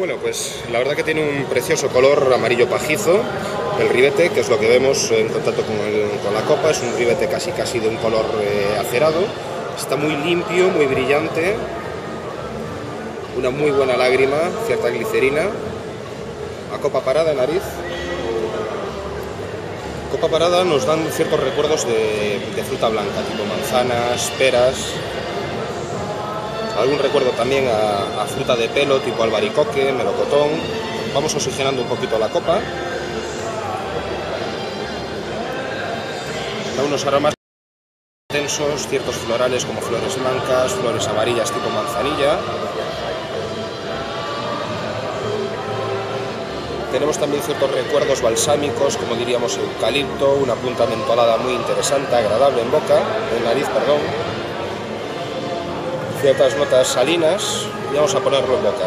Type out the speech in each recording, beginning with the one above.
Bueno, pues la verdad que tiene un precioso color amarillo pajizo, el ribete, que es lo que vemos en contacto con la copa. Es un ribete casi de un color acerado, está muy limpio, muy brillante, una muy buena lágrima, cierta glicerina, a copa parada en nariz. Copa parada nos dan ciertos recuerdos de fruta blanca, tipo manzanas, peras. Algún recuerdo también a fruta de pelo, tipo albaricoque, melocotón. Vamos oxigenando un poquito la copa. Da unos aromas intensos, ciertos florales como flores blancas, flores amarillas tipo manzanilla. Tenemos también ciertos recuerdos balsámicos, como diríamos eucalipto, una punta mentolada muy interesante, agradable en boca, en nariz, perdón. Ciertas notas salinas y vamos a ponerlo en boca.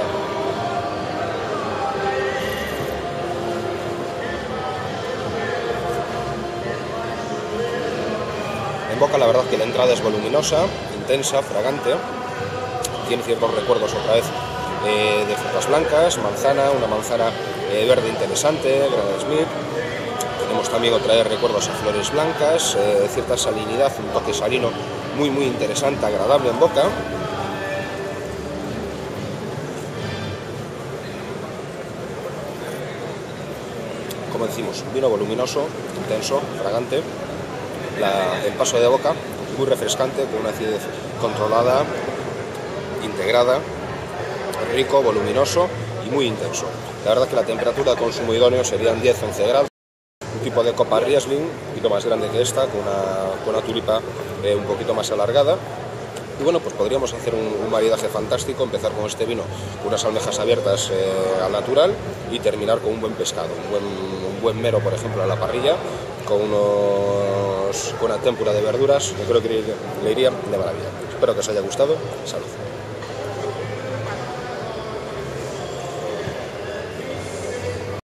En boca la verdad que la entrada es voluminosa, intensa, fragante. Tiene ciertos recuerdos otra vez de frutas blancas, manzana, una manzana verde interesante, Granny Smith. Tenemos también otra vez recuerdos a flores blancas, cierta salinidad, un toque salino muy interesante, agradable en boca. Como decimos, vino voluminoso, intenso, fragante. El paso de boca muy refrescante, con una acidez controlada, integrada, rico, voluminoso y muy intenso. La verdad que la temperatura de consumo idóneo serían 10-11 grados. Un tipo de copa Riesling, un poquito más grande que esta, con una tulipa un poquito más alargada. Y bueno, pues podríamos hacer un maridaje fantástico, empezar con este vino con unas almejas abiertas al natural y terminar con un buen pescado, un buen mero, por ejemplo, a la parrilla, con una témpura de verduras. Yo creo que le iría de maravilla. Espero que os haya gustado. Salud.